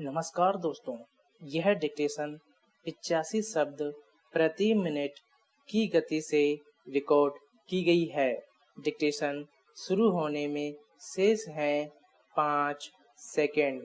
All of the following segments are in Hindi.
नमस्कार दोस्तों, यह डिक्टेशन 85 शब्द प्रति मिनट की गति से रिकॉर्ड की गई है। डिक्टेशन शुरू होने में शेष हैं 5 सेकेंड।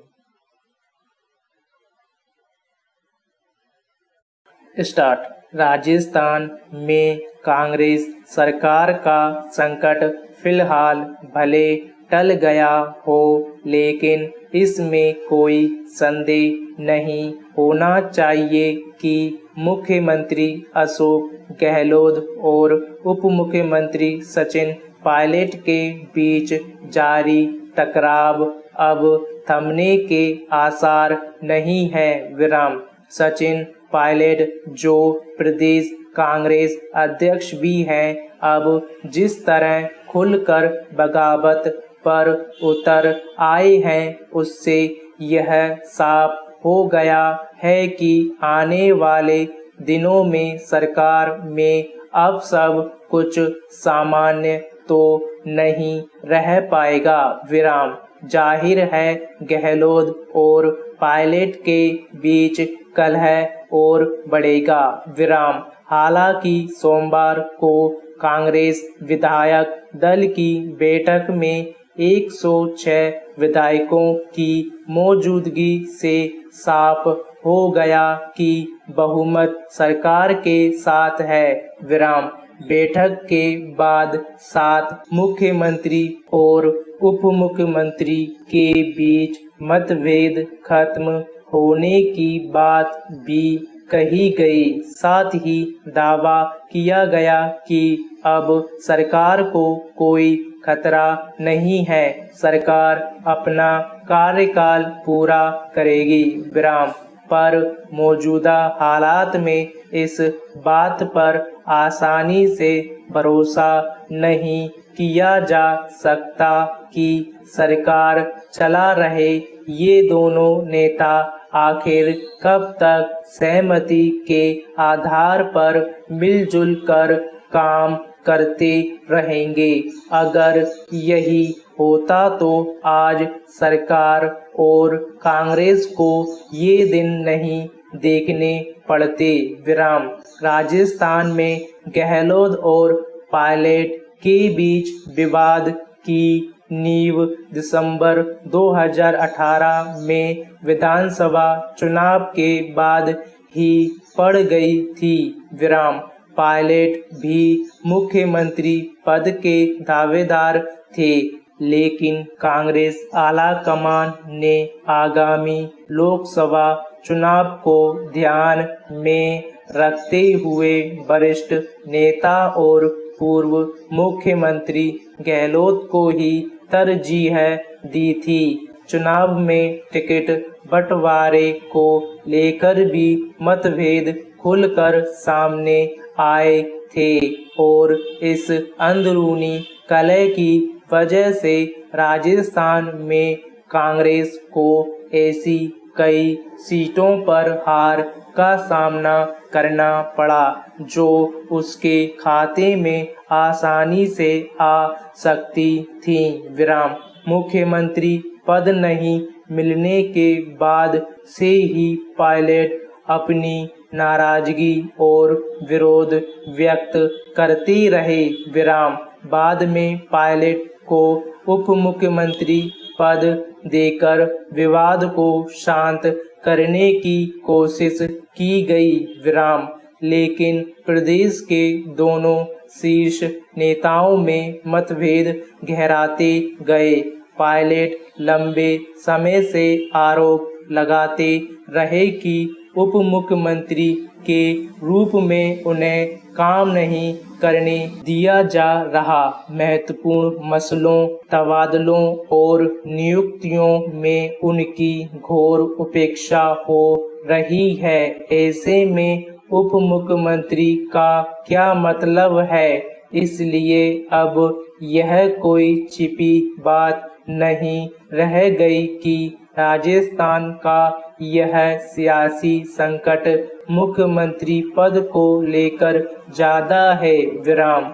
स्टार्ट। राजस्थान में कांग्रेस सरकार का संकट फिलहाल भले टल गया हो, लेकिन इसमें कोई संदेह नहीं होना चाहिए कि मुख्यमंत्री अशोक गहलोत और उप मुख्यमंत्री सचिन पायलट के बीच जारी टकराव अब थमने के आसार नहीं है। विराम। सचिन पायलट, जो प्रदेश कांग्रेस अध्यक्ष भी हैं, अब जिस तरह खुलकर बगावत पर उतर आए हैं, उससे यह साफ हो गया है कि आने वाले दिनों में सरकार में अब सब कुछ सामान्य तो नहीं रह पाएगा। विराम। जाहिर है गहलोत और पायलट के बीच कलह और बढ़ेगा। विराम। हालांकि सोमवार को कांग्रेस विधायक दल की बैठक में 106 विधायकों की मौजूदगी से साफ हो गया कि बहुमत सरकार के साथ है। विराम। बैठक के बाद 7 मुख्यमंत्री और उप मुख्यमंत्री के बीच मतभेद खत्म होने की बात भी कही गई। साथ ही दावा किया गया कि अब सरकार को कोई खतरा नहीं है, सरकार अपना कार्यकाल पूरा करेगी। विराम। पर मौजूदा हालात में इस बात पर आसानी से भरोसा नहीं किया जा सकता कि सरकार चला रहे ये दोनों नेता आखिर कब तक सहमति के आधार पर मिलजुल कर काम करते रहेंगे। अगर यही होता तो आज सरकार और कांग्रेस को ये दिन नहीं देखने पड़ते। विराम। राजस्थान में गहलोत और पायलट के बीच विवाद की नींव दिसंबर 2018 में विधानसभा चुनाव के बाद ही पड़ गई थी। विराम। पायलट भी मुख्यमंत्री पद के दावेदार थे, लेकिन कांग्रेस आलाकमान ने आगामी लोकसभा चुनाव को ध्यान में रखते हुए वरिष्ठ नेता और पूर्व मुख्यमंत्री गहलोत को ही तरजीह दी थी। चुनाव में टिकट बंटवारे को लेकर भी मतभेद खुलकर सामने आए थे और इस अंदरूनी कलह की वजह से राजस्थान में कांग्रेस को ऐसी कई सीटों पर हार का सामना करना पड़ा जो उसके खाते में आसानी से आ सकती थी। विराम। मुख्यमंत्री पद नहीं मिलने के बाद से ही पायलट अपनी नाराजगी और विरोध व्यक्त करते रहे। विराम। बाद में पायलट को उप मुख्यमंत्री पद देकर विवाद को शांत करने की कोशिश की गई। विराम। लेकिन प्रदेश के दोनों शीर्ष नेताओं में मतभेद गहराते गए। पायलट लंबे समय से आरोप लगाते रहे कि उप मुख्यमंत्री के रूप में उन्हें काम नहीं करने दिया जा रहा। महत्वपूर्ण मसलों, तबादलों और नियुक्तियों में उनकी घोर उपेक्षा हो रही है। ऐसे में उप मुख्यमंत्री का क्या मतलब है? इसलिए अब यह कोई छिपी बात नहीं रह गई कि राजस्थान का यह सियासी संकट मुख्यमंत्री पद को लेकर ज्यादा है। विराम।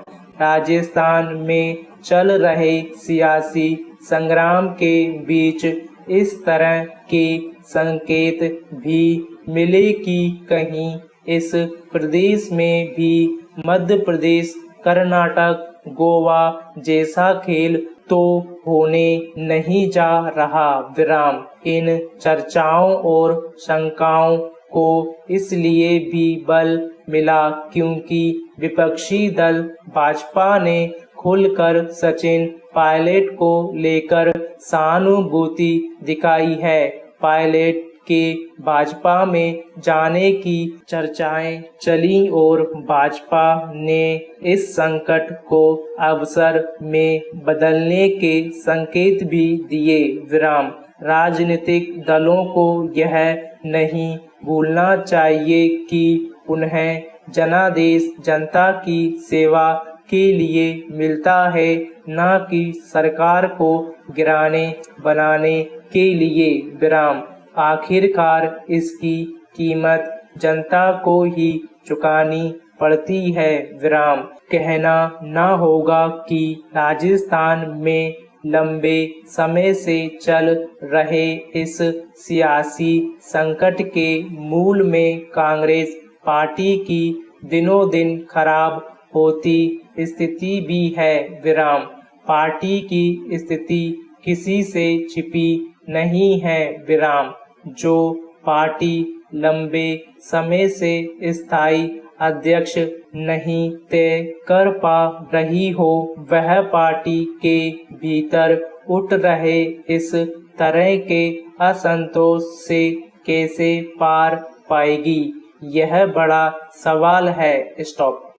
राजस्थान में चल रहे सियासी संग्राम के बीच इस तरह के संकेत भी मिले कि कहीं इस प्रदेश में भी मध्य प्रदेश, कर्नाटक, गोवा जैसा खेल तो होने नहीं जा रहा। विराम। इन चर्चाओं और शंकाओं को इसलिए भी बल मिला क्योंकि विपक्षी दल भाजपा ने खुलकर सचिन पायलट को लेकर सहानुभूति दिखाई है। पायलट के भाजपा में जाने की चर्चाएं चली और भाजपा ने इस संकट को अवसर में बदलने के संकेत भी दिए। विराम। राजनीतिक दलों को यह नहीं भूलना चाहिए कि उन्हें जनादेश जनता की सेवा के लिए मिलता है, न कि सरकार को गिराने बनाने के लिए। विराम। आखिरकार इसकी कीमत जनता को ही चुकानी पड़ती है। विराम। कहना न होगा कि राजस्थान में लंबे समय से चल रहे इस सियासी संकट के मूल में कांग्रेस पार्टी की दिनों दिन खराब होती स्थिति भी है। विराम। पार्टी की स्थिति किसी से छिपी नहीं है। विराम। जो पार्टी लंबे समय से स्थायी अध्यक्ष नहीं तय कर पा रही हो, वह पार्टी के भीतर उठ रहे इस तरह के असंतोष से कैसे पार पाएगी, यह बड़ा सवाल है। स्टॉप।